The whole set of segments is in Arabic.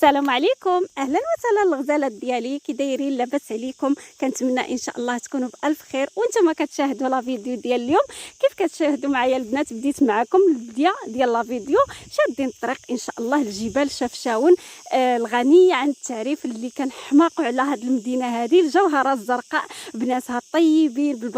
السلام عليكم، اهلا وسهلا الغزالات ديالي، كي دايرين؟ لاباس عليكم؟ كنتمنى ان شاء الله تكونوا بالف خير. وانتم كتشاهدوا لا فيديو ديال اليوم كيف كتشاهدوا معايا البنات، بديت معكم البدايه ديال لا فيديو شادين الطريق ان شاء الله لجبال شفشاون الغنيه عن التعريف، اللي كنحماقوا على هذه المدينه هذه، الجوهره الزرقاء بناسها الطيبين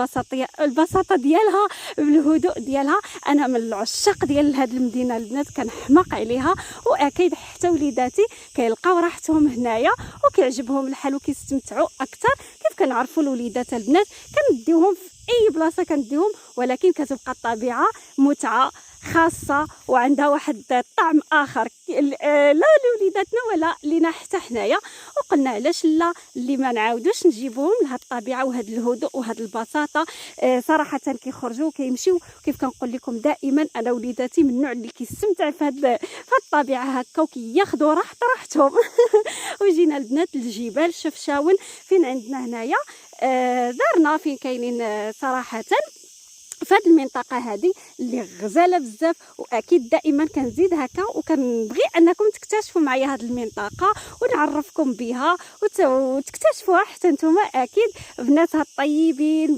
البساطه ديالها، بالهدوء ديالها. انا من العشاق ديال هذه المدينه البنات، كنحماق عليها، واكيد حتى وليداتي كيلقاو راحتهم هنايا وكيعجبهم الحال وكيستمتعوا اكثر. كيف كنعرفوا الوليدات البنات كنديوهم في اي بلاصه كنديوهم، ولكن كتبقى الطبيعه متعه خاصه وعندها واحد الطعم اخر، لا لوليداتنا ولا لينا حتى حنايا. وقلنا علاش لا اللي ما نعاودوش نجيبوهم لهاد الطبيعه وهاد الهدوء وهاد البساطه. صراحه كيخرجوا كيمشيو، كيف كنقول لكم دائما انا وليداتي من النوع اللي كيستمتع في هاد الطبيعه هكا وكياخذوا راحتهم. وجينا البنات للجبال شفشاون، فين عندنا هنايا دارنا فين كاينين صراحه في هذه المنطقه هذه اللي غزاله بزاف. واكيد دائما كنزيد هكا وكنبغي انكم تكتشفوا معايا هذه المنطقه ونعرفكم بها وتكتشفوها حتى نتوما، اكيد بناتها الطيبين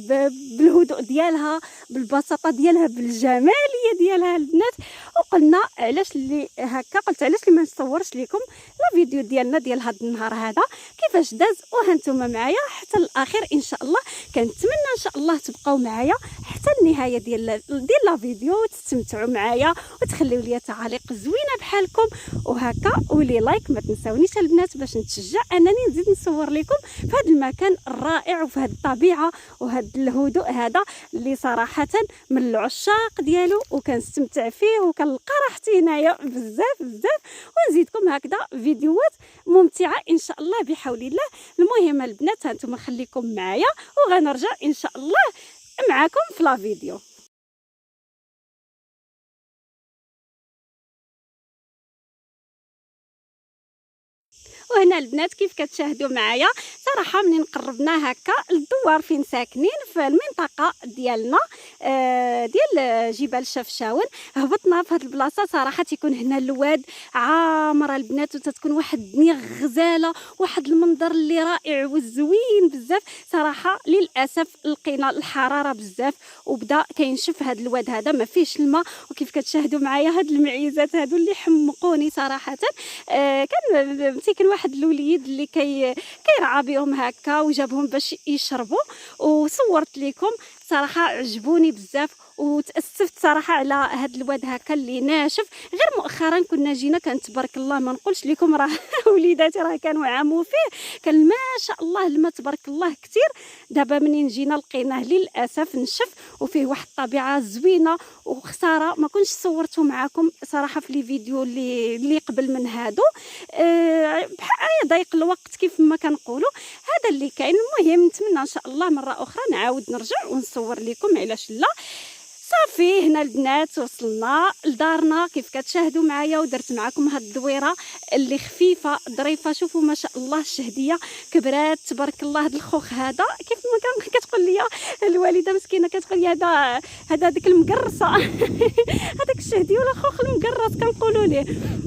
بالهدوء ديالها، بالبساطه ديالها، بالجماليه ديالها البنات. وقلنا علاش اللي هكا، قلت علاش اللي ما نصورش لكم لا فيديو ديالنا ديال هذا النهار هذا كيفاش داز، وهانتوما معايا حتى الاخير ان شاء الله. كنتمنى ان شاء الله تبقاو معايا حتى النهايه ديال لا فيديو وتستمتعوا معايا وتخليوا لي تعاليق زوينه بحالكم وهكا، ولي لايك. ما تنساونيش البنات باش نتشجع انني نزيد نصور لكم في هذا المكان الرائع وفي هذه الطبيعه وهذا الهدوء هذا اللي صراحه من العشاق ديالو، وكنستمتع فيه وكنلقى راحتي هنايا بزاف بزاف. ونزيدكم هكذا فيديوهات ممتعه ان شاء الله بحول الله. المهم البنات هانتوما خليكم معايا وغنرجع ان شاء الله معاكم في لا فيديو. وهنا البنات كيف كتشاهدوا معايا صراحه منين قربنا هكا الدوار فين ساكنين في المنطقه ديالنا ديال جبال شفشاون، هبطنا في هذه البلاصه. صراحه تيكون هنا الواد عامره البنات، وتتكون واحد الدنيا غزاله، واحد المنظر اللي رائع وزوين بزاف. صراحه للاسف لقينا الحراره بزاف وبدا كينشف هذا الواد هذا، ما فيهش الماء. وكيف كتشاهدوا معايا هاد المعيزات هادو اللي حمقوني صراحه. كان مسكين واحد الوليد اللي كيرعى بهم هكا وجابهم باش يشربوا، وصورت لكم صراحه عجبوني بزاف. وتاسفت صراحه على هذا الواد هكا اللي ناشف. غير مؤخرا كنا جينا، كان تبارك الله ما نقولش لكم راه وليداتي راه كانوا عاموا فيه، كان ما شاء الله الماء تبارك الله كثير. دابا منين جينا لقيناه للاسف نشف وفيه واحد الطبيعه زوينه، وخساره ما كنتش صورته معكم صراحه في لي فيديو اللي قبل من هادو. بحال ضيق الوقت كيف ما كنقولوا، هذا اللي كاين. المهم نتمنى ان شاء الله مره اخرى نعاود نرجع ونصور لكم، علاش لا. صافي هنا البنات وصلنا لدارنا كيف كتشاهدوا معايا، ودرت معكم هاد الدويره اللي خفيفه ظريفه. شوفوا ما شاء الله الشهديه كبرات تبارك الله. هاد الخوخ هذا كيف ما كتقول لي الوالده مسكينه، كتقول لي هذا ديك المقرصه هذاك الشهدي ولا خوخ المقرص كنقولوا ليه.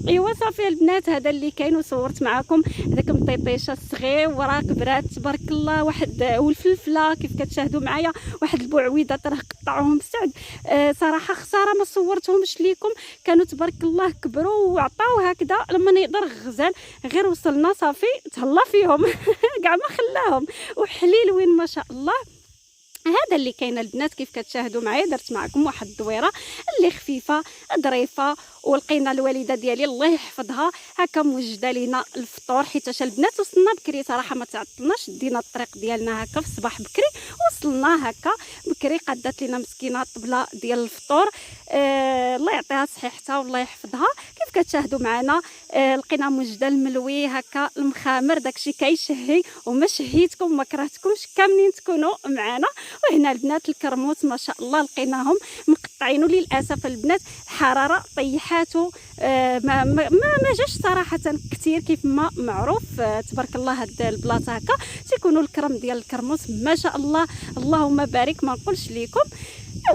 ايوا صافي البنات هذا اللي كاين، وصورت معكم هذاك مطيطيشه الصغير وراه كبرات تبارك الله. واحد والفلفله كيف كتشاهدوا معايا، واحد البعويضات راه قطعوهم بسعد. صراحه خساره ما صورتهمش ليكم، كانوا تبارك الله كبروا وعطاو هكذا لما نقدر غزال. غير وصلنا صافي تهلا فيهم كاع ما خلاهم، وحليل وين ما شاء الله. هذا اللي كاين البنات كيف كتشاهدوا معايا. درت معكم واحد الدويره اللي خفيفه ظريفه، ولقينا الوالده ديالي الله يحفظها هكا موجده لينا الفطور، حيت البنات وصلنا بكري صراحه ما تعطلناش، دينا الطريق ديالنا هكا في الصباح بكري، وصلنا هكا بكري. قادت لينا مسكينه الطبله ديال الفطور، الله يعطيها صحيحتها والله يحفظها. كيف كتشاهدوا معنا لقينا موجده الملوي هكا المخامر، داكشي كيشهي وما شهيتكم ما كرهتكمش كاملين تكونوا معنا. وهنا البنات الكرموس ما شاء الله لقيناهم مقطعين، للاسف البنات الحراره طيحاتو ما جاش صراحه كثير كيف ما معروف. تبارك الله هاد البلاصه هكا تيكونوا الكرم ديال الكرموس ما شاء الله اللهم بارك ما نقولش لكم.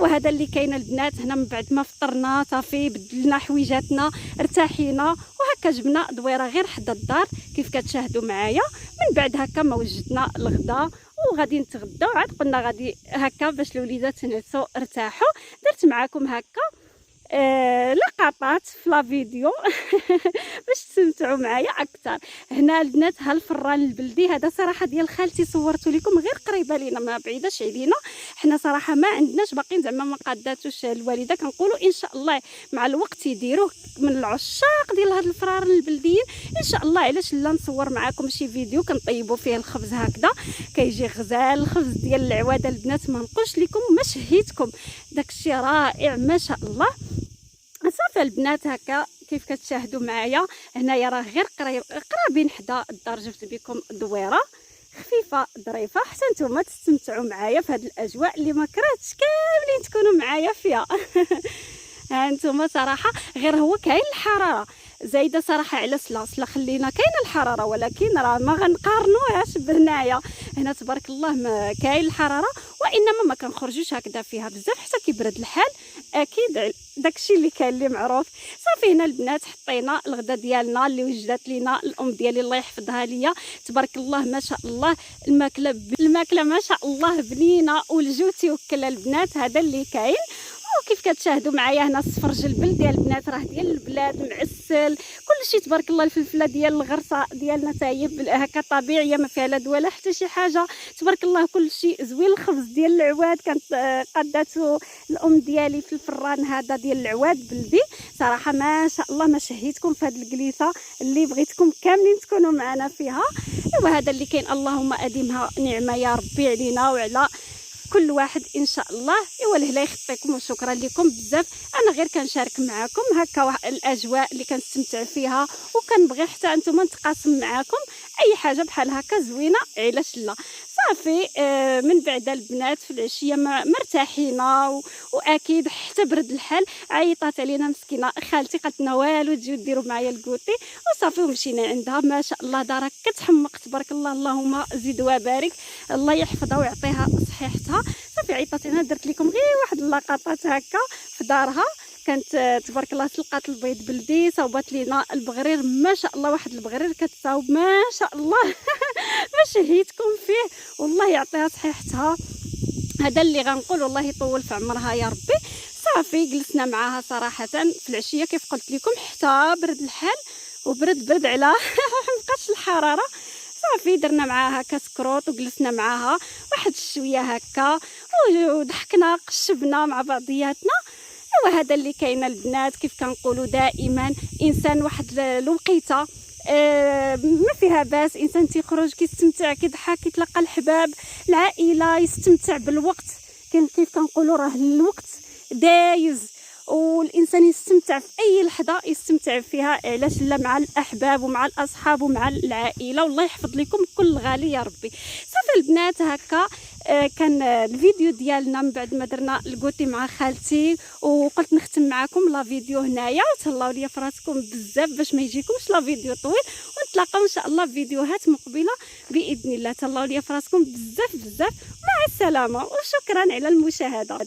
وهذا اللي كاين البنات. هنا من بعد ما فطرنا صافي بدلنا حويجاتنا ارتاحينا هكا جبنا دويره غير حدا الدار كيف كتشاهدوا معايا. من بعد هكا ما وجدنا الغدا وغادي نتغداو، عاد قلنا غادي هكا باش الوليدات تنعسوا ارتاحوا. درت معكم هكا لقطات في لا فيديو باش تستمتعوا معايا اكثر. هنا البنات ها الفران البلدي، هذا صراحه ديال خالتي صورته لكم، غير قريبه لينا ما بعيداش علينا. حنا صراحه ما عندناش باقيين زعما ما قاداتوش الوالده، كنقولوا ان شاء الله مع الوقت يديروه. من العشاق ديال هاد الفران البلديين ان شاء الله. علاش لا نصور معكم شي فيديو كنطيبوا فيه الخبز هكذا، كيجي غزال الخبز ديال العواده البنات. ما نقولش لكم ما شهيتكم، داكشي رائع ما شاء الله. صافي البنات هكا كيف كتشاهدوا معايا هنايا راه غير قرابين حدا الدار. جبت بكم دويره خفيفه ظريفه حتى نتوما تستمتعوا معايا في هذه الاجواء اللي ما كرهتش كاملين تكونوا معايا فيها. ها نتوما صراحه غير هو كاين الحراره زايده صراحه على سلا خلينا كاينه الحراره، ولكن راه ما غنقارنوهاش بهنايا. هنا تبارك الله ما كاين الحراره، وانما ما كنخرجوش هكذا فيها بزاف حتى كيبرد الحال. اكيد داكشي اللي كاين اللي معروف. صافي هنا البنات حطينا الغدا ديالنا اللي وجدت لينا الام ديالي الله يحفظها ليا، تبارك الله ما شاء الله. الماكله ما شاء الله بنينه والجو تيوكل البنات. هذا اللي كاين. وكيف كتشاهدوا معايا هنا السفرج البل ديال البنات راه ديال البلاد معسل كلشي تبارك الله. الفلفله ديال الغرسه ديالنا حتى هي هكا طبيعيه ما فيها لا دواء لا حتى شي حاجه، تبارك الله كلشي زوين. الخبز ديال العواد كانت قاداتو الام ديالي في الفران هذا ديال العواد بلدي، صراحه ما شاء الله. ما شهيتكم في هذه الجليسه اللي بغيتكم كاملين تكونوا معنا فيها. ايوا هذا اللي كاين. اللهم اديمها نعمه يا ربي علينا وعلى كل واحد ان شاء الله. ايوا الله يخطيكم وشكرا لكم بزاف. انا غير كنشارك معكم هكا الاجواء اللي كنستمتع فيها، وكنبغي حتى انتم نتقاسم معكم اي حاجه بحال هكا زوينه. علاش لا. صافي من بعد البنات في العشيه مرتاحين واكيد حتى برد الحال. عيطات علينا مسكينه خالتي قالت لنا والو تجيو ديروا معايا الكوتي، وصافي ومشينا عندها. ما شاء الله دارها كتحمق تبارك الله. اللهم زيد وبارك، الله يحفظها ويعطيها صحيحتها. صافي عيطات لنا، درت لكم غير واحد اللقطات هكا في دارها. كانت تبارك الله سلقات البيض بلدي، صاوبات لينا البغرير ما شاء الله. واحد البغرير كتصاوب ما شاء الله ما شهيتكم فيه والله يعطيها صحيحتها. هذا اللي غنقول، والله يطول في عمرها يا ربي. صافي جلسنا معاها صراحه في العشيه كيف قلت لكم حتى برد الحال وبرد على مابقاش الحراره. صافي درنا معاها كسكروط وجلسنا معاها واحد شويه هكا وضحكنا قشبنا مع بعضياتنا. وهذا اللي كاين البنات. كيف كنقولوا دائما انسان واحد الوقيته ما فيها باس، انسان تيخرج كيستمتع كيضحك كيتلقى الحباب العائله يستمتع بالوقت. كيف كنقولوا راه الوقت دايز والانسان يستمتع في اي لحظه يستمتع فيها. علاش لا مع الاحباب ومع الاصحاب ومع العائله. والله يحفظ لكم كل غالي يا ربي. صافي البنات هكا كان الفيديو ديالنا من بعد ما درنا الكوتي مع خالتي، وقلت نختم معكم لا فيديو هنايا. تهلاو ليا فراسكم بزاف باش ما يجيكمش لا فيديو طويل، ونتلاقاو ان شاء الله في فيديوهات مقبله باذن الله. تهلاو ليا فراسكم بزاف مع السلامه وشكرا على المشاهده.